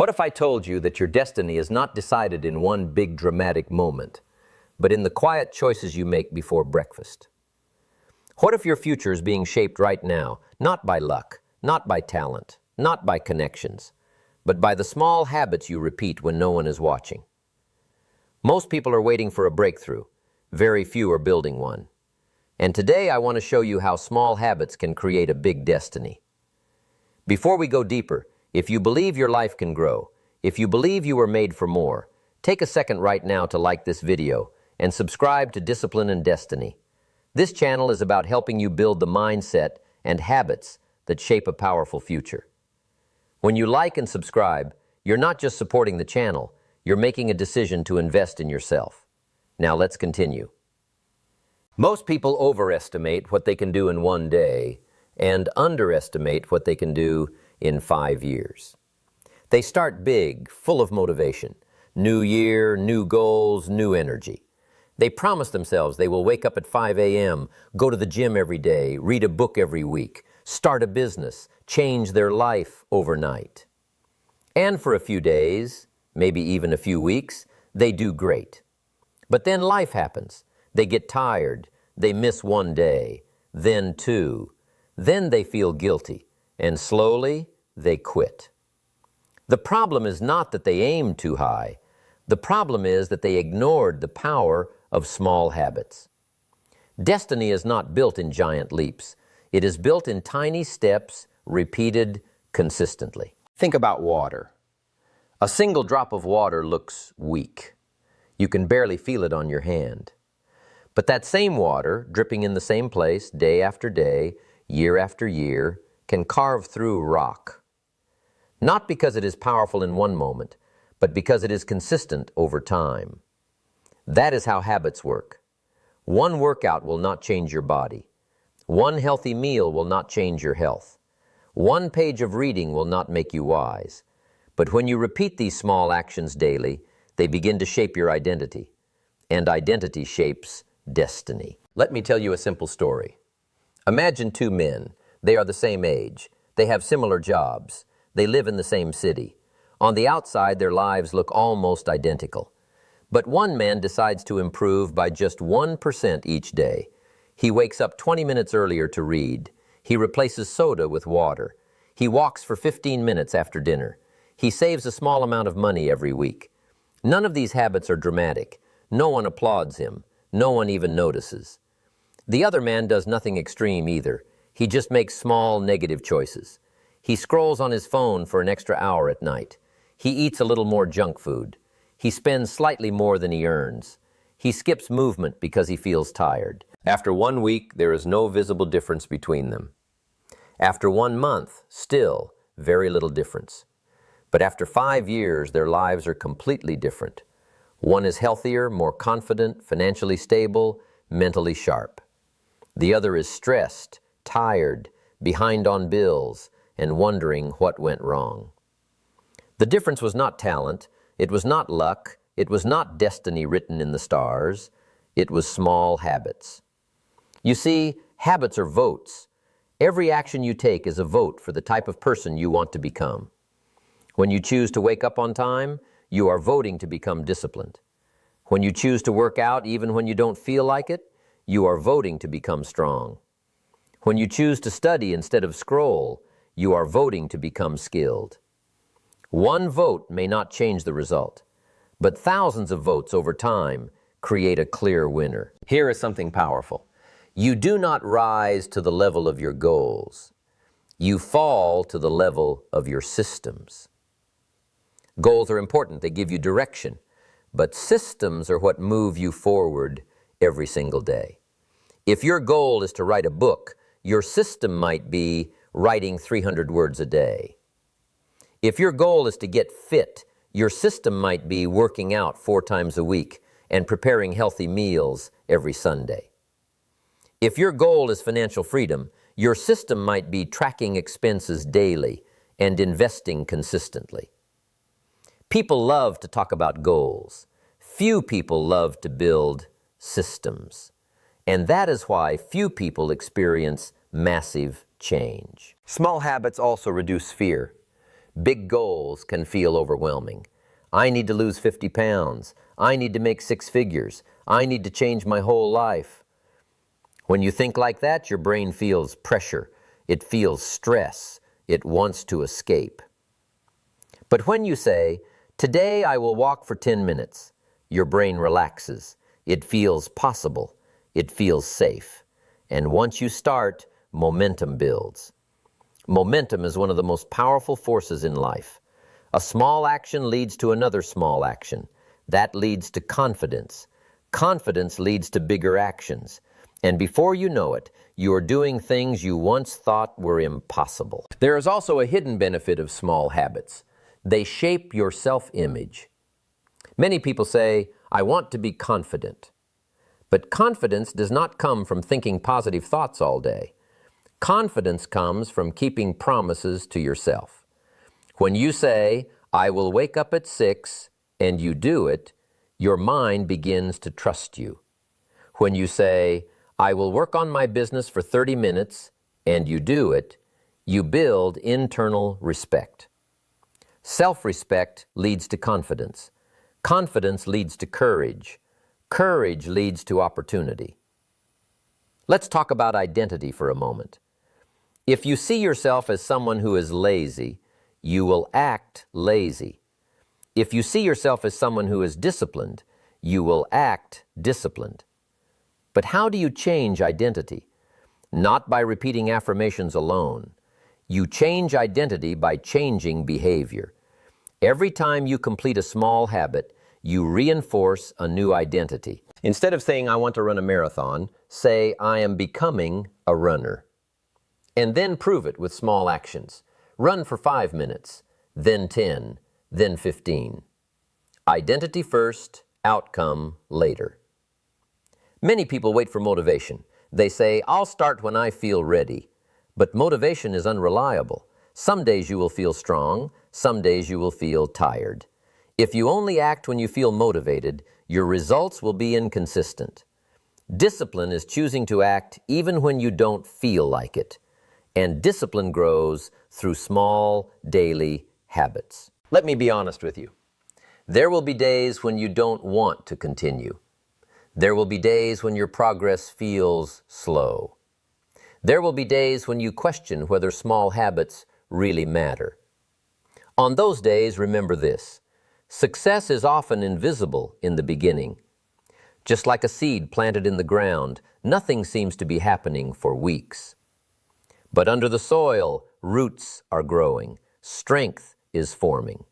What if I told you that your destiny is not decided in one big dramatic moment, but in the quiet choices you make before breakfast? What if your future is being shaped right now, not by luck, not by talent, not by connections, but by the small habits you repeat when no one is watching? Most people are waiting for a breakthrough. Very few are building one. And today I want to show you how small habits can create a big destiny. Before we go deeper, if you believe your life can grow, if you believe you were made for more, take a second right now to like this video and subscribe to Discipline and Destiny. This channel is about helping you build the mindset and habits that shape a powerful future. When you like and subscribe, you're not just supporting the channel, you're making a decision to invest in yourself. Now let's continue. Most people overestimate what they can do in one day and underestimate what they can do in 5 years. They start big, full of motivation. New year, new goals, new energy. They promise themselves they will wake up at 5 a.m., go to the gym every day, read a book every week, start a business, change their life overnight. And for a few days, maybe even a few weeks, they do great. But then life happens. They get tired. They miss one day, then two. Then they feel guilty, and slowly they quit. The problem is not that they aimed too high. The problem is that they ignored the power of small habits. Destiny is not built in giant leaps. It is built in tiny steps, repeated consistently. Think about water. A single drop of water looks weak. You can barely feel it on your hand. But that same water, dripping in the same place day after day, year after year, can carve through rock. Not because it is powerful in one moment, but because it is consistent over time. That is how habits work. One workout will not change your body. One healthy meal will not change your health. One page of reading will not make you wise. But when you repeat these small actions daily, they begin to shape your identity. And identity shapes destiny. Let me tell you a simple story. Imagine two men. They are the same age. They have similar jobs. They live in the same city. On the outside, their lives look almost identical. But one man decides to improve by just 1% each day. He wakes up 20 minutes earlier to read. He replaces soda with water. He walks for 15 minutes after dinner. He saves a small amount of money every week. None of these habits are dramatic. No one applauds him. No one even notices. The other man does nothing extreme either. He just makes small negative choices. He scrolls on his phone for an extra hour at night. He eats a little more junk food. He spends slightly more than he earns. He skips movement because he feels tired. After 1 week, there is no visible difference between them. After 1 month, still very little difference. But after 5 years, their lives are completely different. One is healthier, more confident, financially stable, mentally sharp. The other is stressed, tired, behind on bills, and wondering what went wrong. The difference was not talent, it was not luck, it was not destiny written in the stars, it was small habits. You see, habits are votes. Every action you take is a vote for the type of person you want to become. When you choose to wake up on time, you are voting to become disciplined. When you choose to work out even when you don't feel like it, you are voting to become strong. When you choose to study instead of scroll, you are voting to become skilled. One vote may not change the result, but thousands of votes over time create a clear winner. Here is something powerful. You do not rise to the level of your goals. You fall to the level of your systems. Goals are important, they give you direction, but systems are what move you forward every single day. If your goal is to write a book, your system might be writing 300 words a day. If your goal is to get fit, your system might be working out 4 times a week and preparing healthy meals every Sunday. If your goal is financial freedom, your system might be tracking expenses daily and investing consistently. People love to talk about goals. Few people love to build systems. And that is why few people experience massive change. Small habits also reduce fear. Big goals can feel overwhelming. I need to lose 50 pounds. I need to make 6 figures. I need to change my whole life. When you think like that, your brain feels pressure. It feels stress. It wants to escape. But when you say, "Today I will walk for 10 minutes," your brain relaxes. It feels possible. It feels safe. And once you start, momentum builds. Momentum is one of the most powerful forces in life. A small action leads to another small action. That leads to confidence. Confidence leads to bigger actions. And before you know it, you are doing things you once thought were impossible. There is also a hidden benefit of small habits. They shape your self-image. Many people say, "I want to be confident." But confidence does not come from thinking positive thoughts all day. Confidence comes from keeping promises to yourself. When you say, "I will wake up at 6," and you do it, your mind begins to trust you. When you say, "I will work on my business for 30 minutes," and you do it, you build internal respect. Self-respect leads to confidence. Confidence leads to courage. Courage leads to opportunity. Let's talk about identity for a moment. If you see yourself as someone who is lazy, you will act lazy. If you see yourself as someone who is disciplined, you will act disciplined. But how do you change identity? Not by repeating affirmations alone. You change identity by changing behavior. Every time you complete a small habit, you reinforce a new identity. Instead of saying, "I want to run a marathon," say, "I am becoming a runner." And then prove it with small actions. Run for 5 minutes, then 10, then 15. Identity first, outcome later. Many people wait for motivation. They say, "I'll start when I feel ready." But motivation is unreliable. Some days you will feel strong, some days you will feel tired. If you only act when you feel motivated, your results will be inconsistent. Discipline is choosing to act even when you don't feel like it. And discipline grows through small, daily habits. Let me be honest with you. There will be days when you don't want to continue. There will be days when your progress feels slow. There will be days when you question whether small habits really matter. On those days, remember this: success is often invisible in the beginning. Just like a seed planted in the ground, nothing seems to be happening for weeks. But under the soil, roots are growing, strength is forming.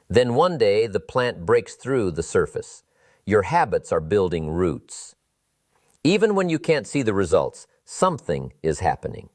Then one day, the plant breaks through the surface. Your habits are building roots. Even when you can't see the results, something is happening.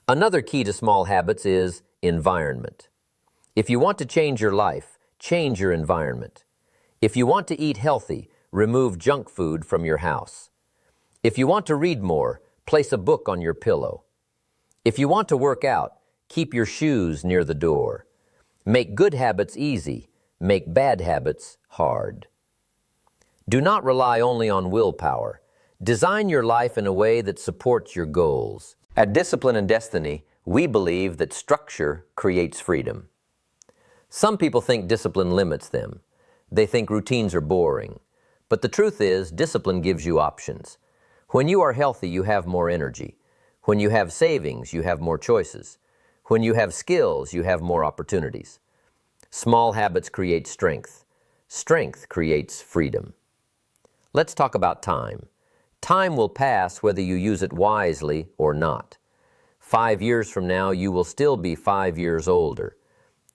Another key to small habits is environment. If you want to change your life, change your environment. If you want to eat healthy, remove junk food from your house. If you want to read more, place a book on your pillow. If you want to work out, keep your shoes near the door. Make good habits easy. Make bad habits hard. Do not rely only on willpower. Design your life in a way that supports your goals. At Discipline and Destiny, we believe that structure creates freedom. Some people think discipline limits them. They think routines are boring. But the truth is, discipline gives you options. When you are healthy, you have more energy. When you have savings, you have more choices. When you have skills, you have more opportunities. Small habits create strength. Strength creates freedom. Let's talk about time. Time will pass whether you use it wisely or not. 5 years from now, you will still be 5 years older.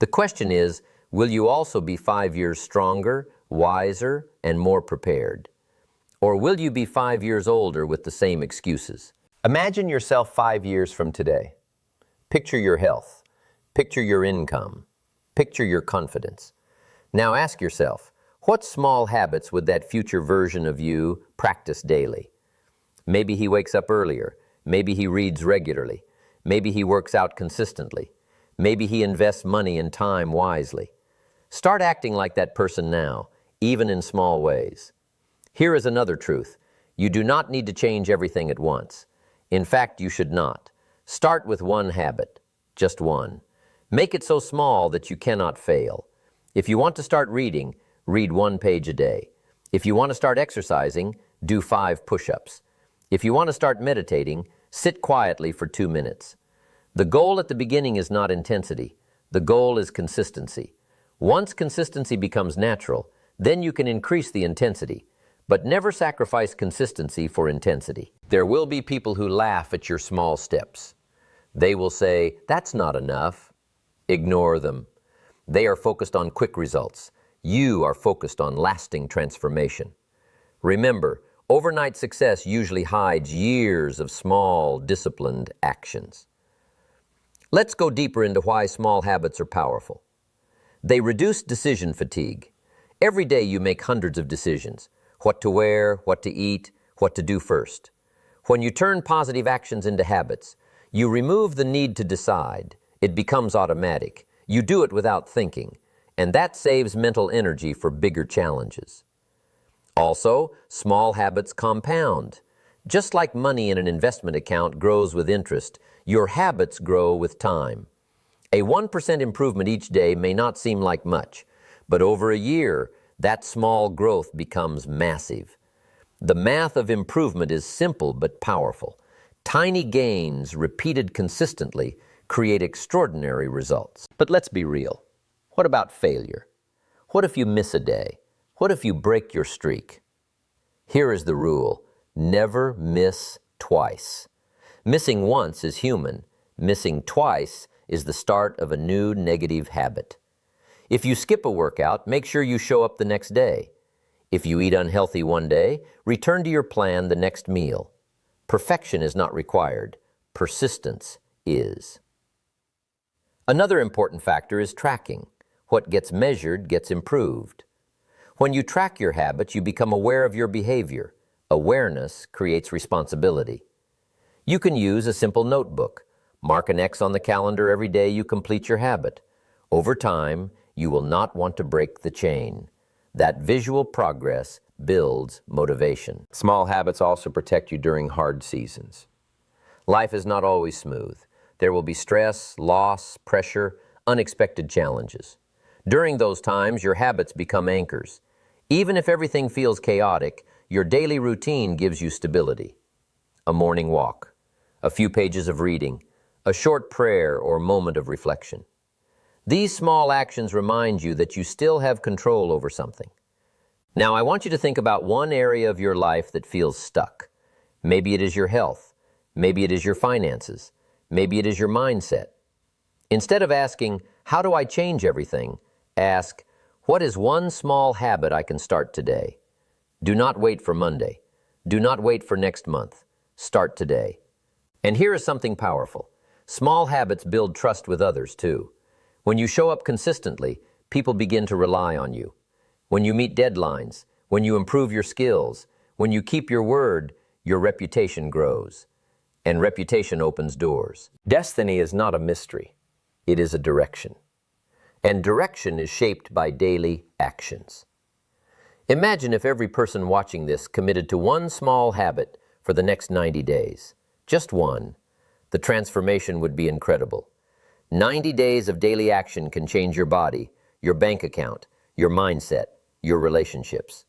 The question is, will you also be 5 years stronger, wiser, and more prepared? Or will you be 5 years older with the same excuses? Imagine yourself 5 years from today. Picture your health. Picture your income. Picture your confidence. Now ask yourself, what small habits would that future version of you practice daily? Maybe he wakes up earlier. Maybe he reads regularly. Maybe he works out consistently. Maybe he invests money and time wisely. Start acting like that person now, even in small ways. Here is another truth. You do not need to change everything at once. In fact, you should not. Start with one habit, just one. Make it so small that you cannot fail. If you want to start reading, read 1 page a day. If you want to start exercising, do 5 push-ups. If you want to start meditating, sit quietly for 2 minutes. The goal at the beginning is not intensity. The goal is consistency. Once consistency becomes natural, then you can increase the intensity, but never sacrifice consistency for intensity. There will be people who laugh at your small steps. They will say, "That's not enough." Ignore them. They are focused on quick results. You are focused on lasting transformation. Remember, overnight success usually hides years of small, disciplined actions. Let's go deeper into why small habits are powerful. They reduce decision fatigue. Every day you make hundreds of decisions. What to wear, what to eat, what to do first. When you turn positive actions into habits, you remove the need to decide. It becomes automatic. You do it without thinking, and that saves mental energy for bigger challenges. Also, small habits compound. Just like money in an investment account grows with interest, your habits grow with time. A 1% improvement each day may not seem like much, but over a year, that small growth becomes massive. The math of improvement is simple but powerful. Tiny gains repeated consistently create extraordinary results. But let's be real. What about failure? What if you miss a day? What if you break your streak? Here is the rule: never miss twice. Missing once is human. Missing twice is the start of a new negative habit. If you skip a workout, make sure you show up the next day. If you eat unhealthy one day, return to your plan the next meal. Perfection is not required. Persistence is. Another important factor is tracking. What gets measured gets improved. When you track your habits, you become aware of your behavior. Awareness creates responsibility. You can use a simple notebook. Mark an X on the calendar every day you complete your habit. Over time, you will not want to break the chain. That visual progress builds motivation. Small habits also protect you during hard seasons. Life is not always smooth. There will be stress, loss, pressure, unexpected challenges. During those times, your habits become anchors. Even if everything feels chaotic, your daily routine gives you stability. A morning walk, a few pages of reading, a short prayer or moment of reflection. These small actions remind you that you still have control over something. Now, I want you to think about one area of your life that feels stuck. Maybe it is your health. Maybe it is your finances. Maybe it is your mindset. Instead of asking, "How do I change everything?" ask, "What is one small habit I can start today?" Do not wait for Monday. Do not wait for next month. Start today. And here is something powerful. Small habits build trust with others, too. When you show up consistently, people begin to rely on you. When you meet deadlines, when you improve your skills, when you keep your word, your reputation grows. And reputation opens doors. Destiny is not a mystery. It is a direction. And direction is shaped by daily actions. Imagine if every person watching this committed to one small habit for the next 90 days. Just one. The transformation would be incredible. 90 days of daily action can change your body, your bank account, your mindset, your relationships.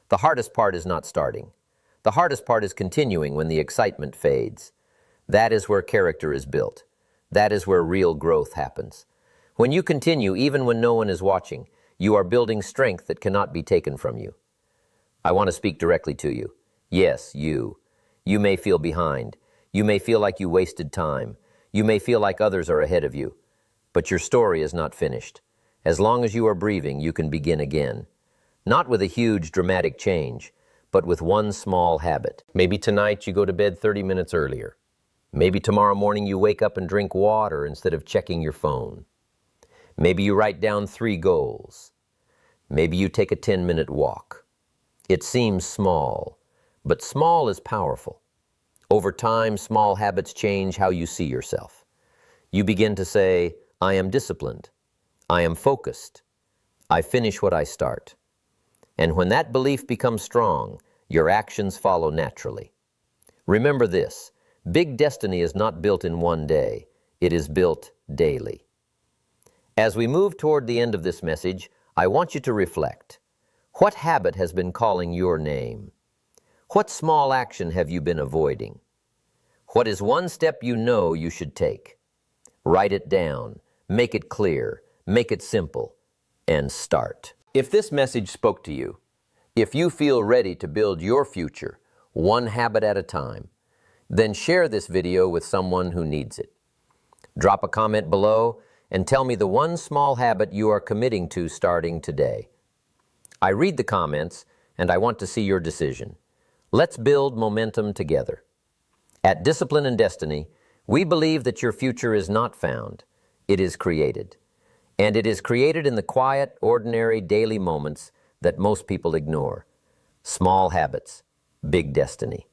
The hardest part is not starting. The hardest part is continuing when the excitement fades. That is where character is built. That is where real growth happens. When you continue, even when no one is watching, you are building strength that cannot be taken from you. I want to speak directly to you. Yes, you. You may feel behind. You may feel like you wasted time. You may feel like others are ahead of you. But your story is not finished. As long as you are breathing, you can begin again. Not with a huge, dramatic change, but with one small habit. Maybe tonight you go to bed 30 minutes earlier. Maybe tomorrow morning you wake up and drink water instead of checking your phone. Maybe you write down 3 goals. Maybe you take a 10-minute walk. It seems small, but small is powerful. Over time, small habits change how you see yourself. You begin to say, "I am disciplined. I am focused. I finish what I start." And when that belief becomes strong, your actions follow naturally. Remember this: big destiny is not built in one day. It is built daily. As we move toward the end of this message, I want you to reflect. What habit has been calling your name? What small action have you been avoiding? What is one step you know you should take? Write it down, make it clear, make it simple, and start. If this message spoke to you, if you feel ready to build your future, one habit at a time, then share this video with someone who needs it. Drop a comment below and tell me the one small habit you are committing to starting today. I read the comments and I want to see your decision. Let's build momentum together. At Discipline and Destiny, we believe that your future is not found, it is created. And it is created in the quiet, ordinary, daily moments that most people ignore. Small habits, big destiny.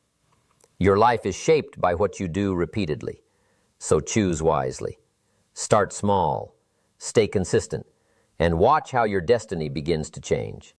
Your life is shaped by what you do repeatedly, so choose wisely. Start small, stay consistent, and watch how your destiny begins to change.